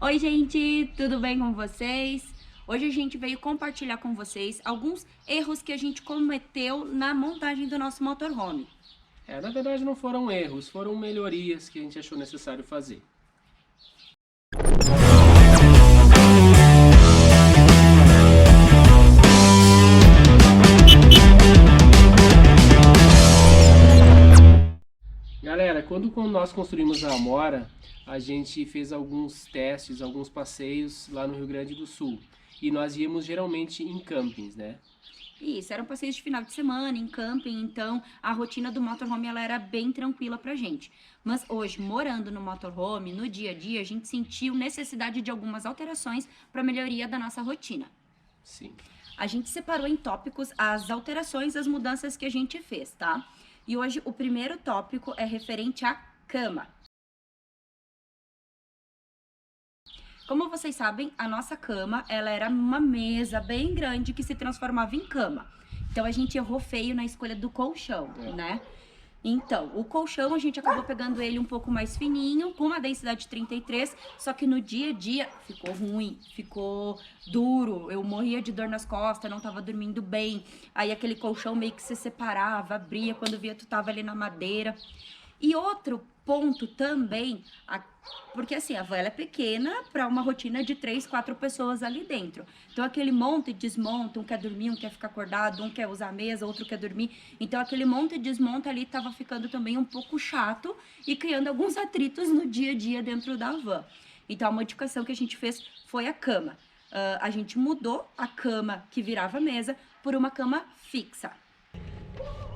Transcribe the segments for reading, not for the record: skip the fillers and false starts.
Oi, gente, tudo bem com vocês? Hoje a gente veio compartilhar com vocês alguns erros que a gente cometeu na montagem do nosso motorhome. Na verdade não foram erros, foram melhorias que a gente achou necessário fazer. Galera, quando nós construímos a Amora, a gente fez alguns testes, alguns passeios lá no Rio Grande do Sul. E nós íamos geralmente em campings, né? Isso, eram passeios de final de semana, em camping, então a rotina do motorhome ela era bem tranquila pra gente. Mas hoje, morando no motorhome, no dia a dia, a gente sentiu necessidade de algumas alterações para melhoria da nossa rotina. Sim. A gente separou em tópicos as alterações, as mudanças que a gente fez, tá? E hoje o primeiro tópico é referente à cama. Como vocês sabem, a nossa cama, ela era uma mesa bem grande que se transformava em cama. Então a gente errou feio na escolha do colchão, né? Então, o colchão a gente acabou pegando ele um pouco mais fininho, com uma densidade 33, só que no dia a dia ficou ruim, ficou duro, eu morria de dor nas costas, não tava dormindo bem. Aí aquele colchão meio que se separava, abria, quando via tu tava ali na madeira. E outro ponto também, porque assim, a van é pequena para uma rotina de 3, 4 pessoas ali dentro. Então aquele monta e desmonta, um quer dormir, um quer ficar acordado, um quer usar a mesa, outro quer dormir. Então aquele monta e desmonta ali tava ficando também um pouco chato e criando alguns atritos no dia a dia dentro da van. Então a modificação que a gente fez foi a cama. A gente mudou a cama que virava mesa por uma cama fixa.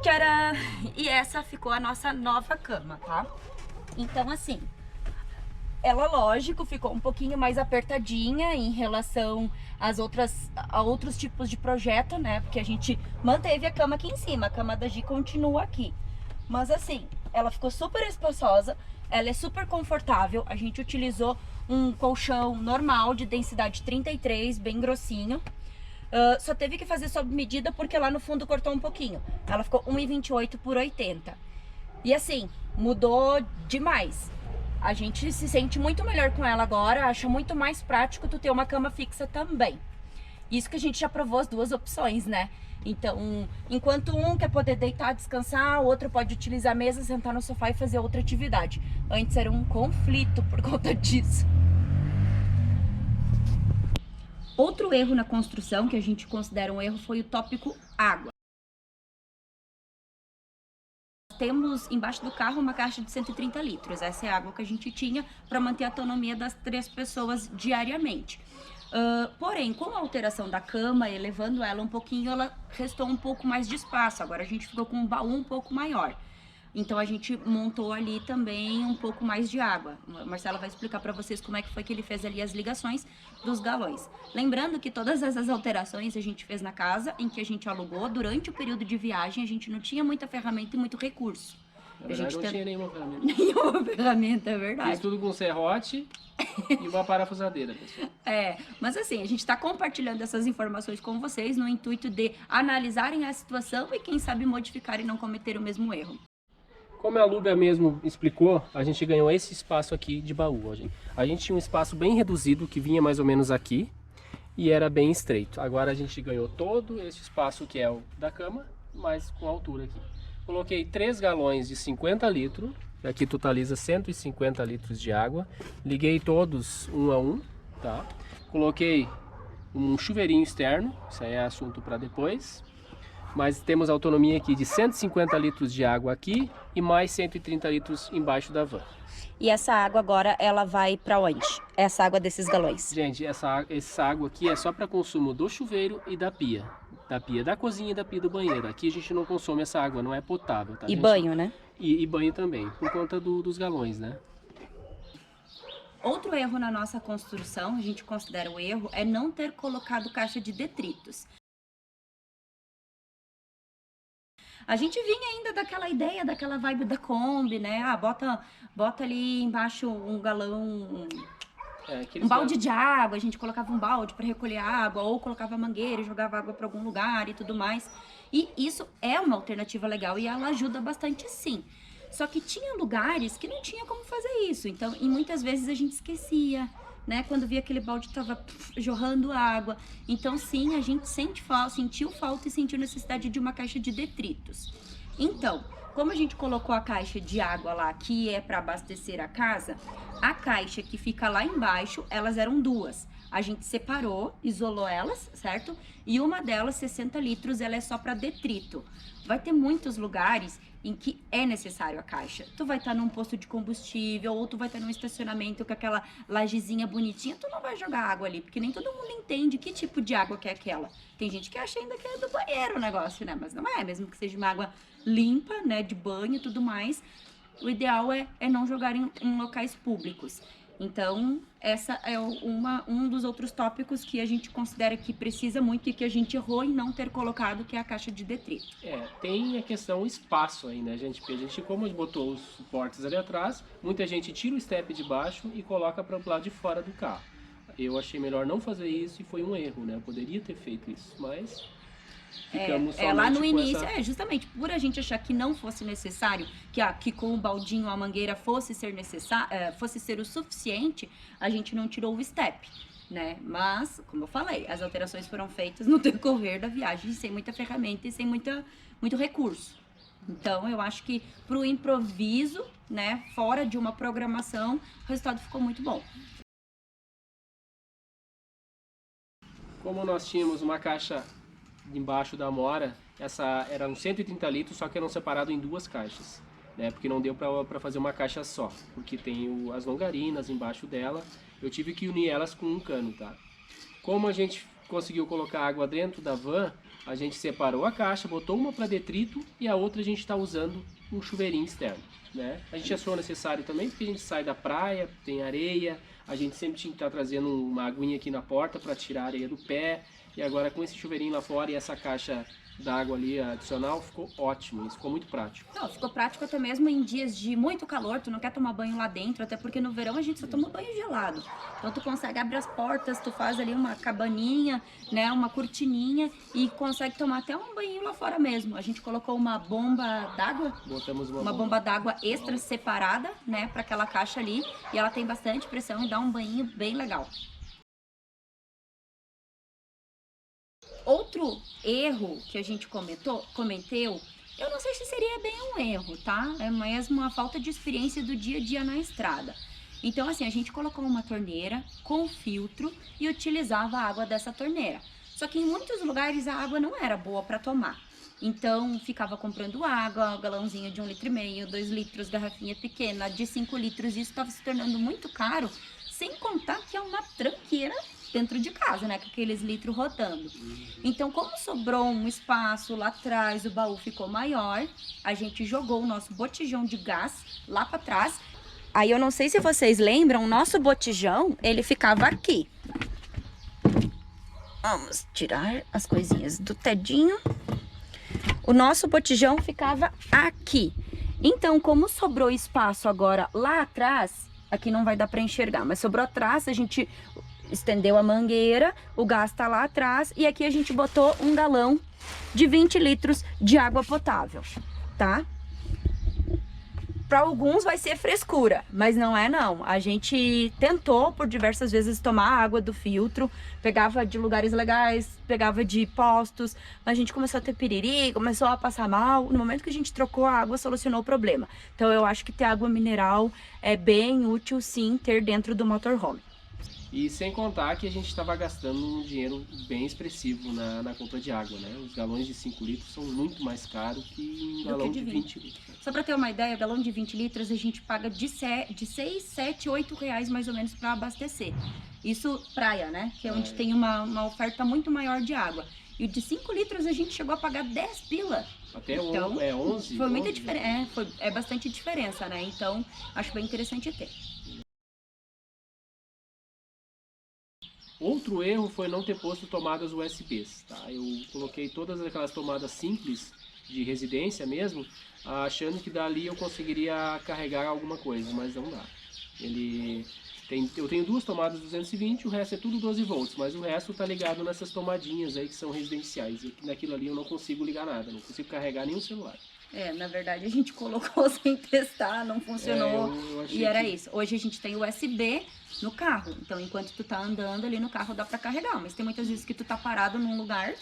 Tcharam! E essa ficou a nossa nova cama, tá? Então, assim, ela, lógico, ficou um pouquinho mais apertadinha em relação a outros tipos de projeto, né? Porque a gente manteve a cama aqui em cima, a cama da Gi continua aqui. Mas, assim, ela ficou super espaçosa, ela é super confortável. A gente utilizou um colchão normal de densidade 33, bem grossinho. Só teve que fazer sob medida porque lá no fundo cortou um pouquinho. Ela ficou 1,28 por 80. E assim, mudou demais. A gente se sente muito melhor com ela agora, acha muito mais prático tu ter uma cama fixa também. Isso que a gente já provou as duas opções, né? Então, enquanto um quer poder deitar, descansar, o outro pode utilizar a mesa, sentar no sofá e fazer outra atividade. Antes era um conflito por conta disso. Outro erro na construção, que a gente considera um erro, foi o tópico água. Temos embaixo do carro uma caixa de 130 litros. Essa é a água que a gente tinha para manter a autonomia das 3 pessoas diariamente. Porém, com a alteração da cama, elevando ela um pouquinho, ela restou um pouco mais de espaço. Agora a gente ficou com um baú um pouco maior. Então a gente montou ali também um pouco mais de água. O Marcelo vai explicar para vocês como é que foi que ele fez ali as ligações dos galões. Lembrando que todas essas alterações a gente fez na casa em que a gente alugou. Durante o período de viagem a gente não tinha muita ferramenta e muito recurso. Na verdade não tinha nenhuma ferramenta. Nenhuma ferramenta, é verdade. Fiz tudo com serrote e uma parafusadeira, pessoal. Mas assim, a gente está compartilhando essas informações com vocês no intuito de analisarem a situação e quem sabe modificar e não cometer o mesmo erro. Como a Lúbia mesmo explicou, a gente ganhou esse espaço aqui de baú. A gente tinha um espaço bem reduzido, que vinha mais ou menos aqui, e era bem estreito. Agora a gente ganhou todo esse espaço que é o da cama, mas com altura aqui. Coloquei 3 galões de 50 litros, que aqui totaliza 150 litros de água. Liguei todos um a um, tá? Coloquei um chuveirinho externo, isso aí é assunto para depois. Mas temos autonomia aqui de 150 litros de água aqui e mais 130 litros embaixo da van. E essa água agora, ela vai para onde? Essa água desses galões? Gente, essa água aqui é só para consumo do chuveiro e da pia. Da pia da cozinha e da pia do banheiro. Aqui a gente não consome essa água, não é potável, tá, E gente? banho, né? E banho também, por conta dos galões, né? Outro erro na nossa construção, a gente considera o erro, é não ter colocado caixa de detritos. A gente vinha ainda daquela ideia, daquela vibe da Kombi, né? Bota ali embaixo um galão, um balde de água, a gente colocava um balde para recolher água, ou colocava mangueira e jogava água para algum lugar e tudo mais. E isso é uma alternativa legal e ela ajuda bastante sim. Só que tinha lugares que não tinha como fazer isso, então, e muitas vezes a gente esquecia né? Quando via aquele balde tava jorrando água. Então sim, a gente sentiu falta e sentiu necessidade de uma caixa de detritos. Então, como a gente colocou a caixa de água lá, que é para abastecer a casa, a caixa que fica lá embaixo, elas eram duas. A gente separou, isolou elas, certo? E uma delas, 60 litros, ela é só para detrito. Vai ter muitos lugares em que é necessário a caixa. Tu vai estar num posto de combustível, ou tu vai estar num estacionamento com aquela lajezinha bonitinha, tu não vai jogar água ali, porque nem todo mundo entende que tipo de água que é aquela. Tem gente que acha ainda que é do banheiro o negócio, né? Mas não é, mesmo que seja uma água limpa, né, de banho e tudo mais, o ideal é não jogar em locais públicos. Então, essa é um dos outros tópicos que a gente considera que precisa muito e que a gente errou em não ter colocado, que é a caixa de detrito. Tem a questão espaço aí, né, gente? Porque a gente, como botou os suportes ali atrás, muita gente tira o step de baixo e coloca para o lado de fora do carro. Eu achei melhor não fazer isso e foi um erro, né? Eu poderia ter feito isso, mas ficamos somente lá no início, essa... justamente por a gente achar que não fosse necessário, que com o baldinho a mangueira fosse ser o suficiente, a gente não tirou o step, né? Mas, como eu falei, as alterações foram feitas no decorrer da viagem, sem muita ferramenta e sem muito recurso. Então, eu acho que pro improviso, né, fora de uma programação, o resultado ficou muito bom. Como nós tínhamos uma caixa embaixo da Amora, essa era uns 130 litros, só que eram separados em duas caixas, né? Porque não deu para fazer uma caixa só, porque tem as longarinas embaixo dela. Eu tive que unir elas com um cano, tá? Como a gente conseguiu colocar água dentro da van, a gente separou a caixa, botou uma para detrito e a outra a gente está usando um chuveirinho externo, né? A gente achou necessário também, porque a gente sai da praia, tem areia, a gente sempre tinha que estar trazendo uma aguinha aqui na porta para tirar a areia do pé. E agora com esse chuveirinho lá fora e essa caixa d'água ali adicional, ficou ótimo, isso ficou muito prático. Não, ficou prático até mesmo em dias de muito calor, tu não quer tomar banho lá dentro, até porque no verão a gente só toma banho gelado. Então tu consegue abrir as portas, tu faz ali uma cabaninha, né, uma cortininha e consegue tomar até um banho lá fora mesmo. A gente colocou uma bomba d'água, Botamos uma bomba d'água extra separada, né, para aquela caixa ali, e ela tem bastante pressão e dá um banho bem legal. Outro erro que a gente cometeu, eu não sei se seria bem um erro, tá? É mesmo uma falta de experiência do dia a dia na estrada. Então, assim, a gente colocou uma torneira com filtro e utilizava a água dessa torneira. Só que em muitos lugares a água não era boa para tomar. Então, ficava comprando água, galãozinho de 1,5 litro, 2 litros, garrafinha pequena, de 5 litros. Isso estava se tornando muito caro, sem contar que é uma tranqueira dentro de casa, né, com aqueles litros rodando. Então, como sobrou um espaço lá atrás, o baú ficou maior, a gente jogou o nosso botijão de gás lá para trás. Aí eu não sei se vocês lembram, o nosso botijão, ele ficava aqui. Vamos tirar as coisinhas do tedinho. O nosso botijão ficava aqui. Então, como sobrou espaço agora lá atrás, aqui não vai dar para enxergar, mas sobrou atrás, a gente estendeu a mangueira, o gás tá lá atrás e aqui a gente botou um galão de 20 litros de água potável, tá? Para alguns vai ser frescura, mas não é não. A gente tentou por diversas vezes tomar água do filtro, pegava de lugares legais, pegava de postos, mas a gente começou a ter piriri, começou a passar mal. No momento que a gente trocou a água, solucionou o problema. Então eu acho que ter água mineral é bem útil sim ter dentro do motorhome. E sem contar que a gente estava gastando um dinheiro bem expressivo na compra de água, né? Os galões de 5 litros são muito mais caros que um galão de 20 litros. Só para ter uma ideia, galão de 20 litros a gente paga de 6, 7, 8 reais mais ou menos para abastecer. Isso praia, né? Que é onde tem uma oferta muito maior de água. E o de 5 litros a gente chegou a pagar 10 pila. Até então, 11? Foi muita diferença, é bastante diferença, né? Então, acho bem interessante ter. Outro erro foi não ter posto tomadas USBs, tá? Eu coloquei todas aquelas tomadas simples de residência mesmo, achando que dali eu conseguiria carregar alguma coisa, mas não dá. Eu tenho duas tomadas 220, o resto é tudo 12 volts, mas o resto está ligado nessas tomadinhas aí que são residenciais. E naquilo ali eu não consigo ligar nada, não consigo carregar nenhum celular. Na verdade a gente colocou sem testar, não funcionou. Eu achei E era que... isso. Hoje a gente tem USB no carro. Então, enquanto tu tá andando ali no carro, dá pra carregar. Mas tem muitas vezes que tu tá parado num lugar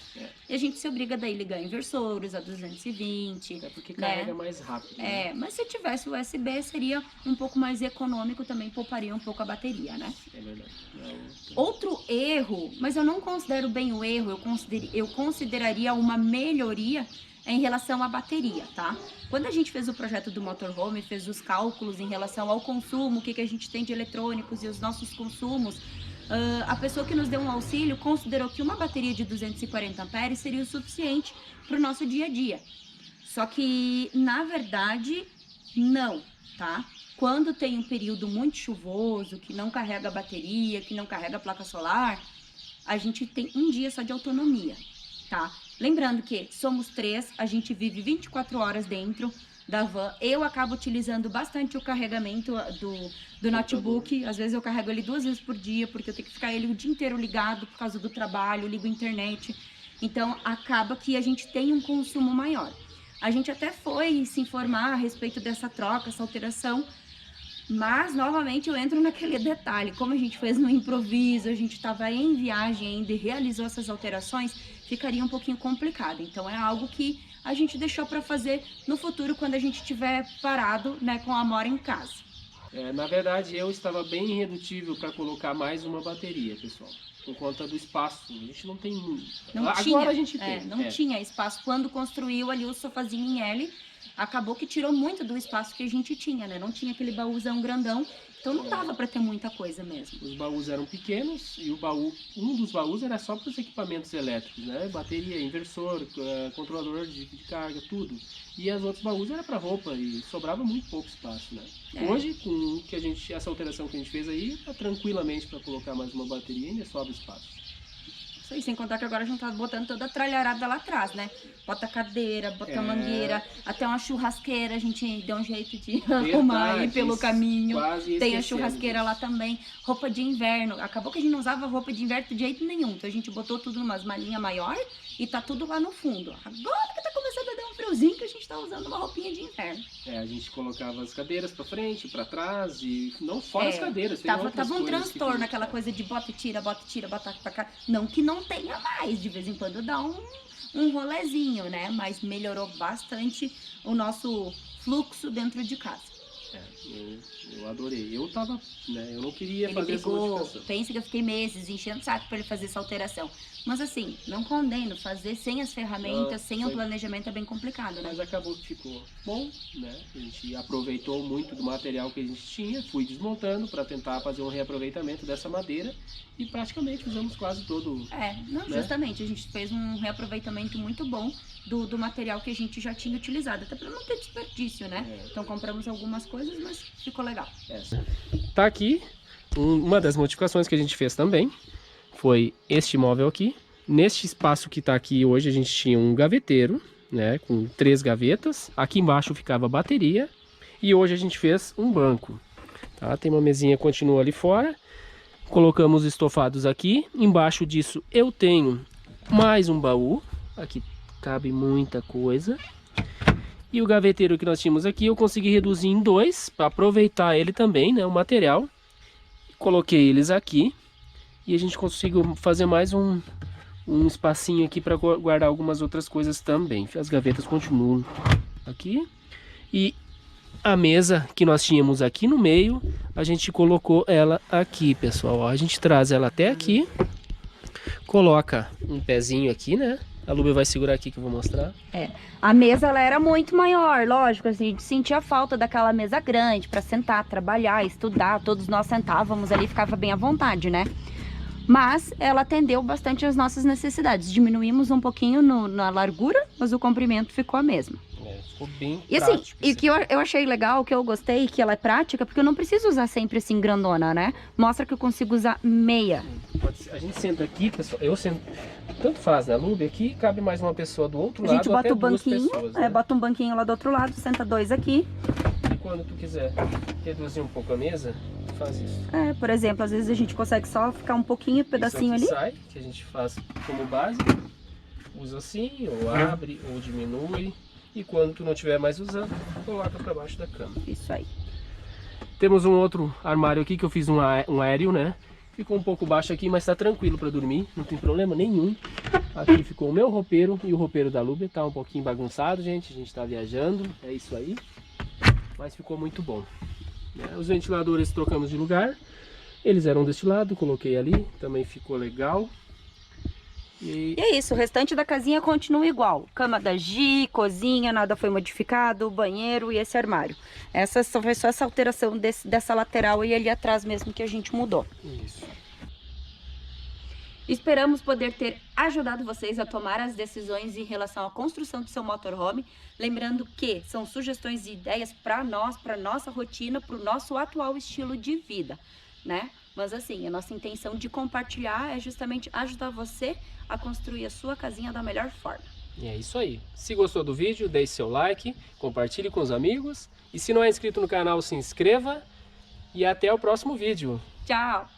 e a gente se obriga daí a ligar inversores a 220. É porque né? carrega mais rápido. Né? Mas se tivesse USB, seria um pouco mais econômico, também pouparia um pouco a bateria, né? É verdade. Outro erro, mas eu não considero bem o erro, eu consideraria uma melhoria em relação à bateria, tá? Quando a gente fez o projeto do motorhome, fez os cálculos em relação ao consumo, o que a gente tem de eletrônicos e os nossos consumos, a pessoa que nos deu um auxílio considerou que uma bateria de 240 amperes seria o suficiente para o nosso dia a dia. Só que, na verdade, não, tá? Quando tem um período muito chuvoso, que não carrega a bateria, que não carrega a placa solar, a gente tem um dia só de autonomia, tá? Lembrando que somos 3, a gente vive 24 horas dentro da van. Eu acabo utilizando bastante o carregamento do notebook. Às vezes eu carrego ele 2 vezes por dia, porque eu tenho que ficar ele o dia inteiro ligado por causa do trabalho, ligo a internet. Então, acaba que a gente tem um consumo maior. A gente até foi se informar a respeito dessa troca, essa alteração, mas, novamente, eu entro naquele detalhe. Como a gente fez no improviso, a gente estava em viagem ainda e realizou essas alterações, ficaria um pouquinho complicado. Então, é algo que a gente deixou para fazer no futuro, quando a gente estiver parado, né, com a Amora em casa. Na verdade, eu estava bem irredutível para colocar mais uma bateria, pessoal. Por conta do espaço. A gente não tem muito. Agora a gente tem. Não tinha espaço. Quando construiu ali o sofazinho em L, acabou que tirou muito do espaço que a gente tinha, né? Não tinha aquele baúzão grandão, então não dava para ter muita coisa mesmo. Os baús eram pequenos e um dos baús era só para os equipamentos elétricos, né? Bateria, inversor, controlador de carga, tudo. E os outros baús era para roupa e sobrava muito pouco espaço, né? Hoje, com essa alteração que a gente fez aí, tá tranquilamente para colocar mais uma bateria e ainda sobra espaço. Isso aí, sem contar que agora a gente tá botando toda a tralharada lá atrás, né? Bota cadeira, bota mangueira, até uma churrasqueira, a gente deu um jeito de arrumar aí pelo caminho. Tem a churrasqueira lá também. Roupa de inverno. Acabou que a gente não usava roupa de inverno de jeito nenhum. Então a gente botou tudo numas malinhas maior e tá tudo lá no fundo. Agora que tá começando a dar um friozinho, que a gente tá usando uma roupinha de inverno. A gente colocava as cadeiras pra frente, pra trás e não fora as cadeiras. Tava um transtorno, aquela coisa de bota e tira, bota pra cá. Não que não tenha mais, de vez em quando dá um rolezinho, né? Mas melhorou bastante o nosso fluxo dentro de casa. Eu adorei. Eu tava, né? Eu não queria fazer essa modificação. Pensa que eu fiquei meses enchendo o saco pra ele fazer essa alteração. Mas assim, não condeno, fazer sem as ferramentas, sem o planejamento é bem complicado, né? Mas acabou que ficou bom, né? A gente aproveitou muito do material que a gente tinha, fui desmontando para tentar fazer um reaproveitamento dessa madeira e praticamente usamos quase todo. Justamente, a gente fez um reaproveitamento muito bom do material que a gente já tinha utilizado, até para não ter desperdício, né? Então compramos algumas coisas, mas ficou legal. Tá aqui uma das modificações que a gente fez também. Foi este móvel aqui. Neste espaço que está aqui hoje a gente tinha um gaveteiro, né, com 3 gavetas. Aqui embaixo ficava a bateria e hoje a gente fez um banco. Tá? Tem uma mesinha que continua ali fora. Colocamos estofados aqui. Embaixo disso eu tenho mais um baú. Aqui cabe muita coisa. E o gaveteiro que nós tínhamos aqui eu consegui reduzir em 2 para aproveitar ele também, né, o material. Coloquei eles aqui. E a gente conseguiu fazer mais um espacinho aqui para guardar algumas outras coisas também. As gavetas continuam aqui. E a mesa que nós tínhamos aqui no meio, a gente colocou ela aqui, pessoal. Ó, a gente traz ela até aqui. Coloca um pezinho aqui, né? A Lúbia vai segurar aqui que eu vou mostrar. A mesa ela era muito maior, lógico, assim, a gente sentia falta daquela mesa grande para sentar, trabalhar, estudar. Todos nós sentávamos ali, ficava bem à vontade, né? Mas ela atendeu bastante às nossas necessidades. Diminuímos um pouquinho na largura, mas o comprimento ficou a mesma. Ficou bem e assim, prático, e que eu achei legal, que eu gostei, que ela é prática, porque eu não preciso usar sempre assim grandona, né? Mostra que eu consigo usar meia. A gente senta aqui, pessoal, eu sento, tanto faz, né? Lúbia, aqui cabe mais uma pessoa do outro lado. A gente bota o banquinho, pessoas, né? Bota um banquinho lá do outro lado, senta 2 aqui. E quando tu quiser reduzir um pouco a mesa, faz isso. Por exemplo, às vezes a gente consegue só ficar um pouquinho, pedacinho ali. Sai, que a gente faz como base, usa assim, ou abre, ou diminui. E quando tu não estiver mais usando, coloca para baixo da cama. Isso aí. Temos um outro armário aqui que eu fiz um aéreo, né? Ficou um pouco baixo aqui, mas tá tranquilo para dormir, não tem problema nenhum. Aqui ficou o meu roupeiro e o roupeiro da Luber, tá um pouquinho bagunçado, gente. A gente tá viajando, é isso aí. Mas ficou muito bom. Os ventiladores trocamos de lugar. Eles eram deste lado, coloquei ali, também ficou legal. E é isso, o restante da casinha continua igual. Cama da Gi, cozinha, nada foi modificado, banheiro e esse armário. Foi só essa alteração dessa lateral e ali atrás mesmo que a gente mudou. isso. Esperamos poder ter ajudado vocês a tomar as decisões em relação à construção do seu motorhome. Lembrando que são sugestões e ideias para nós, para nossa rotina, para o nosso atual estilo de vida, né? Mas assim, a nossa intenção de compartilhar é justamente ajudar você a construir a sua casinha da melhor forma. E é isso aí. Se gostou do vídeo, deixe seu like, compartilhe com os amigos. E se não é inscrito no canal, se inscreva. E até o próximo vídeo. Tchau!